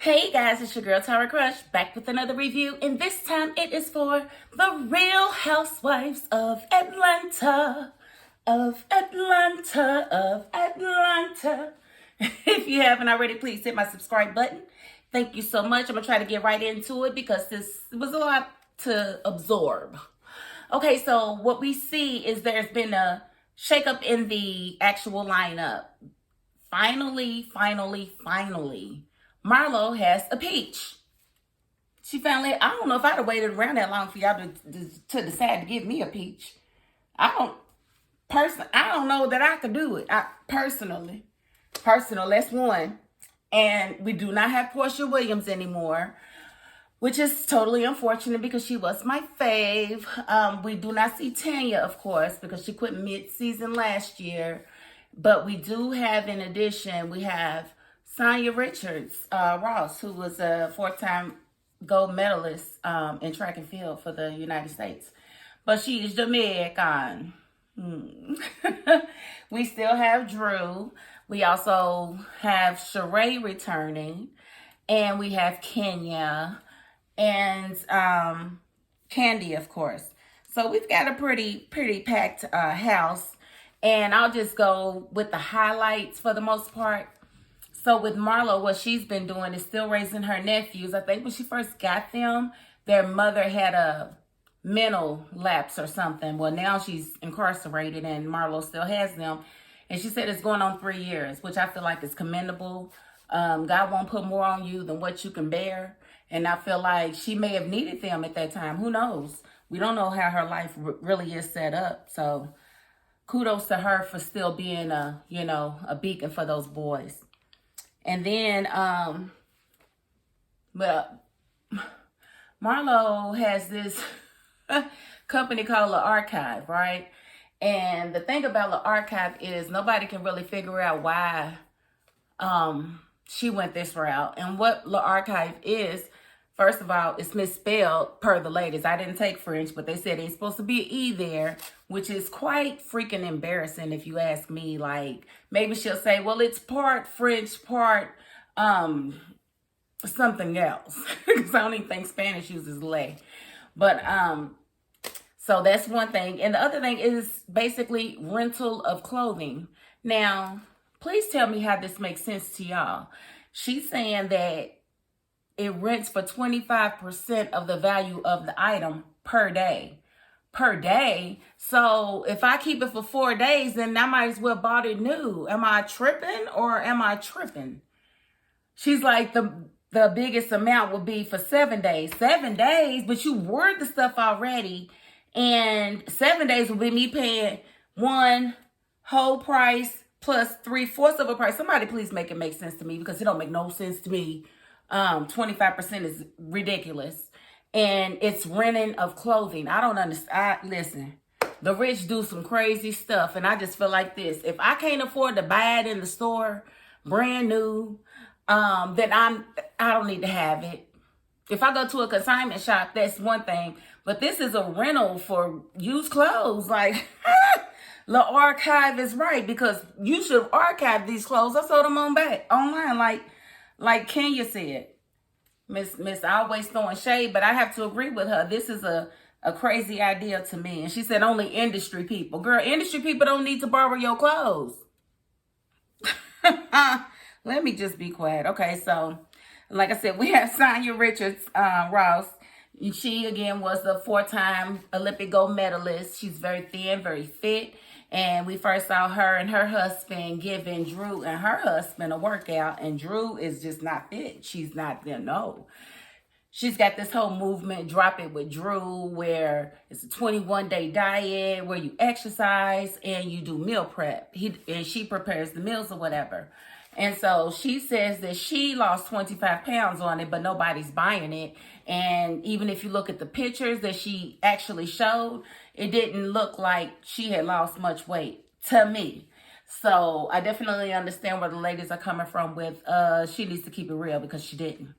Hey guys, it's your girl Tara Crush back with another review, and this time it is for the Real Housewives of Atlanta. If you haven't already, please hit my subscribe button. Thank you so much. I'm gonna try to get right into it because this was a lot to absorb. Okay, so what we see is there's been a shakeup in the actual lineup. Finally, Marlo has a peach. She finally, I don't know if I'd have waited around that long for y'all to decide to give me a peach. I don't know that I could do it. Personally, that's one. And we do not have Portia Williams anymore, which is totally unfortunate because she was my fave. We do not see Tanya, of course, because she quit mid-season last year. But we do have, in addition, we have Sonia Richards Ross, who was a four-time gold medalist in track and field for the United States. But she is Jamaican. We still have Drew. We also have Sheree returning. And we have Kenya and Candy, of course. So we've got a pretty packed house. And I'll just go with the highlights for the most part. So with Marlo, what she's been doing is still raising her nephews. I think when she first got them, their mother had a mental lapse or something. Well, now she's incarcerated and Marlo still has them. And she said it's going on 3 years, which I feel like is commendable. God won't put more on you than what you can bear. And I feel like she may have needed them at that time. Who knows? We don't know how her life really is set up. So kudos to her for still being a beacon for those boys. And then, Marlo has this company called The Archive, right? And the thing about The Archive is nobody can really figure out why she went this route. And what The Archive is, first of all, it's misspelled per the ladies. I didn't take French, but they said it's supposed to be an E there, which is quite freaking embarrassing if you ask me. Like, maybe she'll say, well, it's part French, part something else. Because I don't even think Spanish uses lay. But, so that's one thing. And the other thing is basically rental of clothing. Now, please tell me how this makes sense to y'all. She's saying that it rents for 25% of the value of the item per day. Per day. So if I keep it for 4 days, then I might as well bought it new. Am I tripping or am I tripping? She's like, the biggest amount would be for 7 days. 7 days, but you wore the stuff already. And 7 days will be me paying one whole price plus 3/4 of a price. Somebody please make it make sense to me because it don't make no sense to me. 25% is ridiculous. And it's renting of clothing. I don't understand. Listen, the rich do some crazy stuff. And I just feel like this. If I can't afford to buy it in the store, brand new, then I don't need to have it. If I go to a consignment shop, that's one thing. But this is a rental for used clothes. Like, the Archive is right. Because you should archive these clothes. I sold them online like Kenya said. Miss always throwing shade, but I have to agree with her. This is a crazy idea to me. And she said only industry people. Girl, industry people don't need to borrow your clothes. Let me just be quiet. Okay, so like I said, we have Sonia Richards Ross. She, again, was a 4-time Olympic gold medalist. She's very thin, very fit. And we first saw her and her husband giving Drew and her husband a workout. And Drew is just not fit. She's not there, no. She's got this whole movement, Drop It with Drew, where it's a 21-day diet, where you exercise and you do meal prep. And she prepares the meals or whatever. And so she says that she lost 25 pounds on it, but nobody's buying it. And even if you look at the pictures that she actually showed, it didn't look like she had lost much weight to me. So I definitely understand where the ladies are coming from with she needs to keep it real because she didn't.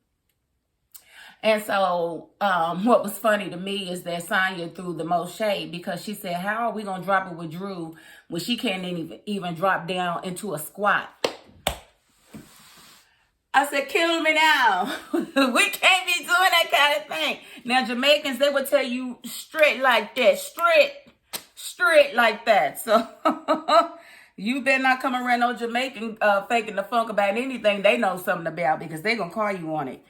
And so what was funny to me is that Sonya threw the most shade because she said, how are we going to drop it with Drew when she can't even drop down into a squat? I said, kill me now. We can't be doing that kind of thing. Now, Jamaicans, they would tell you straight like that. Straight like that. So, you better not come around no Jamaican faking the funk about anything they know something about, because they're going to call you on it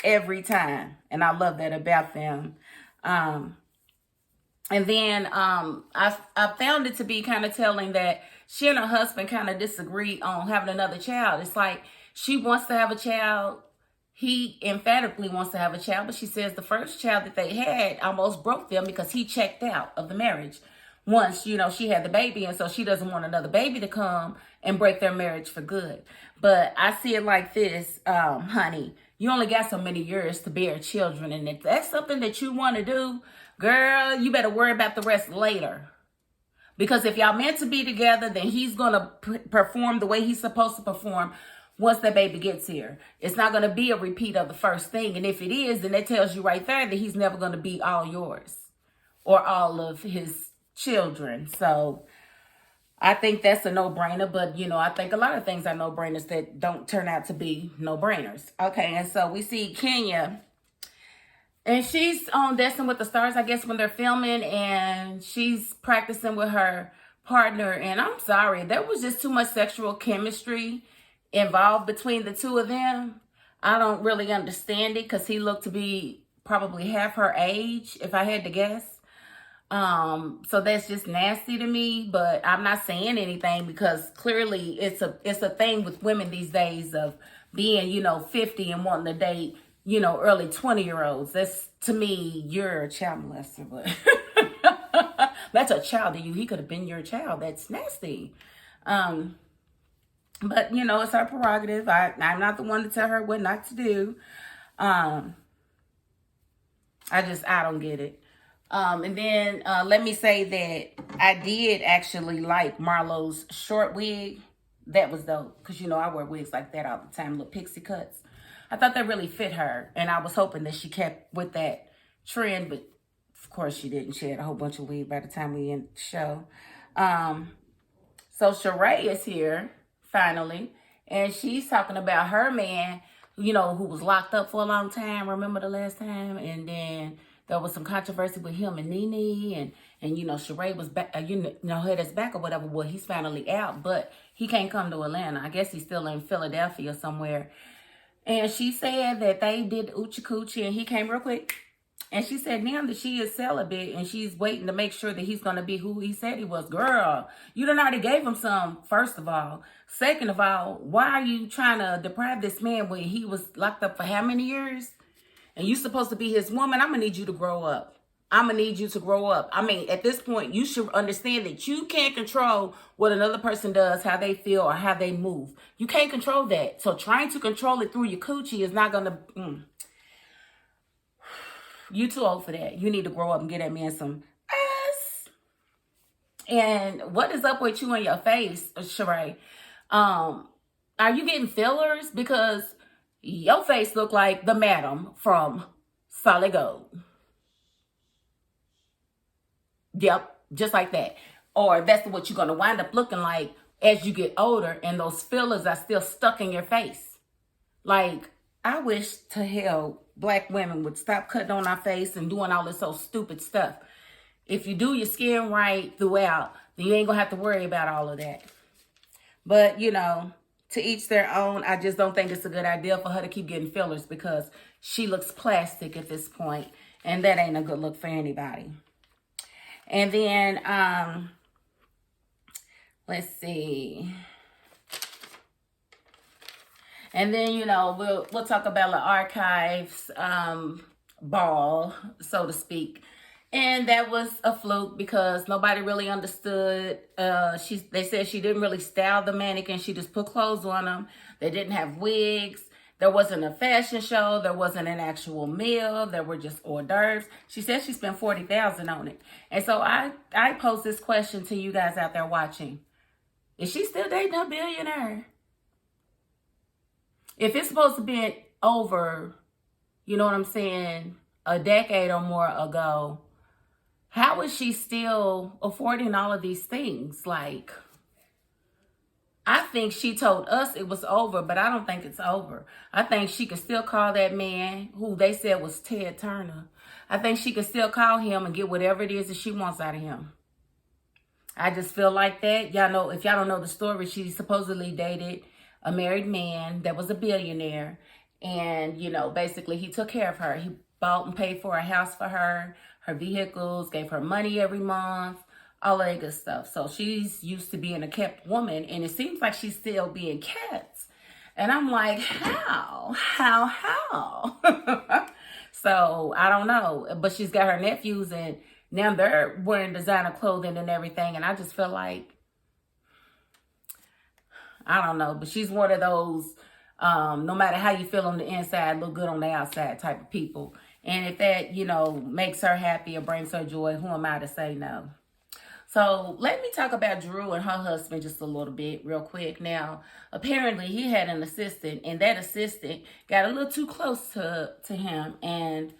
every time. And I love that about them. And then I found it to be kind of telling that she and her husband kind of disagree on having another child. It's like she wants to have a child. He emphatically wants to have a child, but she says the first child that they had almost broke them because he checked out of the marriage once, you know, she had the baby. And so she doesn't want another baby to come and break their marriage for good. But I see it like this, honey. You only got so many years to bear children. And if that's something that you want to do, girl, you better worry about the rest later. Because if y'all meant to be together, then he's going to perform the way he's supposed to perform once that baby gets here. It's not going to be a repeat of the first thing. And if it is, then that tells you right there that he's never going to be all yours or all of his children. So I think that's a no-brainer. But, you know, I think a lot of things are no-brainers that don't turn out to be no-brainers. Okay, and so we see Kenya. And she's on Dancing with the Stars, I guess, when they're filming, and she's practicing with her partner. And I'm sorry, there was just too much sexual chemistry involved between the two of them. I don't really understand it because he looked to be probably half her age, if I had to guess. So that's just nasty to me, but I'm not saying anything because clearly it's a thing with women these days of being, you know, 50 and wanting to date, you know, early 20-year-olds. That's, to me, you're a child molester, but that's a child to you. He could have been your child. That's nasty. But, you know, it's her prerogative. I'm not the one to tell her what not to do. I don't get it. And then let me say that I did actually like Marlo's short wig. That was dope. Because, you know, I wear wigs like that all the time, little pixie cuts. I thought that really fit her. And I was hoping that she kept with that trend. But, of course, she didn't. She had a whole bunch of wig by the time we end the show. So RHOA is here, finally. And she's talking about her man, you know, who was locked up for a long time. Remember the last time? And then there was some controversy with him and Nene. And you know, RHOA was back, you know, had his back or whatever. Well, he's finally out. But he can't come to Atlanta. I guess he's still in Philadelphia somewhere. And she said that they did Oochie Coochie and he came real quick. And she said now that she is celibate and she's waiting to make sure that he's going to be who he said he was. Girl, you done already gave him some, first of all. Second of all, why are you trying to deprive this man when he was locked up for how many years? And you supposed to be his woman. I'm going to need you to grow up. I'm going to need you to grow up. I mean, at this point, you should understand that you can't control what another person does, how they feel, or how they move. You can't control that. So trying to control it through your coochie is not going to... You too old for that. You need to grow up and get that man some ass. And what is up with you and your face, RHOA? Are you getting fillers? Because your face look like the madam from Solid Gold. Yep, just like that. Or that's what you're going to wind up looking like as you get older and those fillers are still stuck in your face. Like, I wish to hell Black women would stop cutting on our face and doing all this so stupid stuff. If you do your skin right throughout, then you ain't going to have to worry about all of that. But, you know, to each their own. I just don't think it's a good idea for her to keep getting fillers because she looks plastic at this point, and that ain't a good look for anybody. And then, let's see. And then, you know, we'll talk about the archives ball, so to speak. And that was a fluke because nobody really understood. They said she didn't really style the mannequin. She just put clothes on them. They didn't have wigs. There wasn't a fashion show. There wasn't an actual meal. There were just hors d'oeuvres. She said she spent $40,000 on it. And so I pose this question to you guys out there watching. Is she still dating a billionaire? If it's supposed to be over, you know what I'm saying, a decade or more ago, how is she still affording all of these things? Like, I think she told us it was over, but I don't think it's over. I think she could still call that man, who they said was Ted Turner. I think she could still call him and get whatever it is that she wants out of him. I just feel like that. Y'all know, if y'all don't know the story, she supposedly dated a married man that was a billionaire. And, you know, basically he took care of her. He bought and paid for a house for her vehicles, gave her money every month, all that good stuff. So she's used to being a kept woman, and it seems like she's still being kept. And I'm like, how? So I don't know. But she's got her nephews, and now they're wearing designer clothing and everything. And I just feel like, I don't know. But she's one of those, no matter how you feel on the inside, look good on the outside type of people. And if that, you know, makes her happy or brings her joy, who am I to say no? So let me talk about Drew and her husband just a little bit real quick. Now, apparently he had an assistant, and that assistant got a little too close to him. And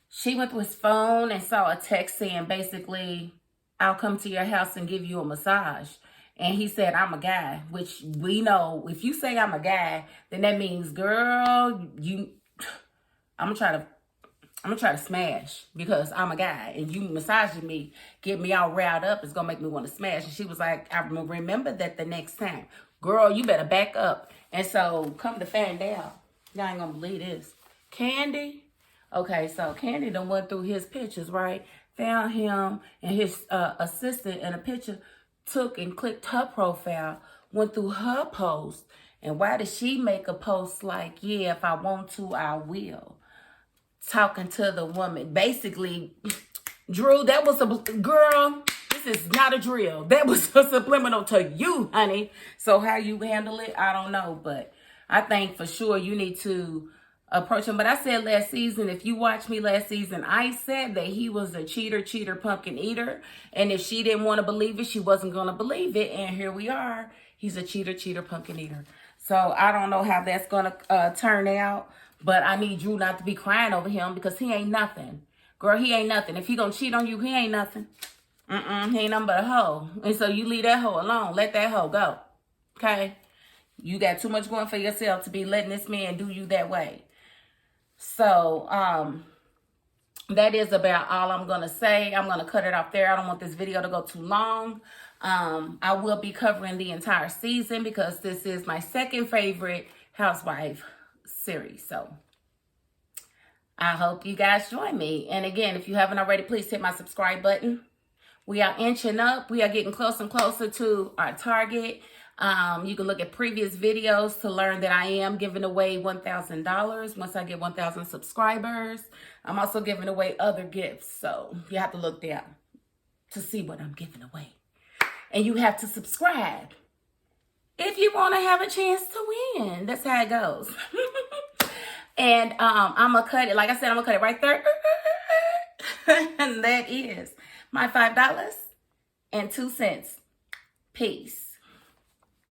she went to his phone and saw a text saying, basically, I'll come to your house and give you a massage. And he said, I'm a guy, which we know if you say I'm a guy, then that means, girl, I'm gonna try to smash because I'm a guy, and you massaging me, get me all riled up, it's gonna make me want to smash. And she was like, I remember that the next time. Girl, you better back up. And so come to find out, y'all ain't gonna believe this. Candy. Okay, so Candy done went through his pictures, right? Found him and his assistant in a picture, took and clicked her profile, went through her post. And why did she make a post like, yeah, if I want to, I will? Talking to the woman. Basically, Drew, that was a girl. This is not a drill. That was a subliminal to you, honey. So how you handle it, I don't know. But I think for sure you need to approach him. But I said last season, if you watched me last season, I said that he was a cheater, pumpkin eater. And if she didn't want to believe it, she wasn't going to believe it. And here we are. He's a cheater, pumpkin eater. So I don't know how that's going to turn out. But I need Drew not to be crying over him because he ain't nothing. Girl, he ain't nothing. If he gonna cheat on you, he ain't nothing. He ain't nothing but a hoe. And so you leave that hoe alone. Let that hoe go. Okay? You got too much going for yourself to be letting this man do you that way. So, that is about all I'm going to say. I'm going to cut it off there. I don't want this video to go too long. I will be covering the entire season because this is my second favorite Housewife series. So I hope you guys join me. And again, if you haven't already, please hit my subscribe button. We are inching up. We are getting closer and closer to our target. You can look at previous videos to learn that I am giving away $1,000 once I get 1,000 subscribers. I'm also giving away other gifts. So you have to look there to see what I'm giving away. And you have to subscribe if you want to have a chance to win. That's how it goes. And I'm going to cut it. Like I said, I'm going to cut it right there. And that is my $5.02. Peace.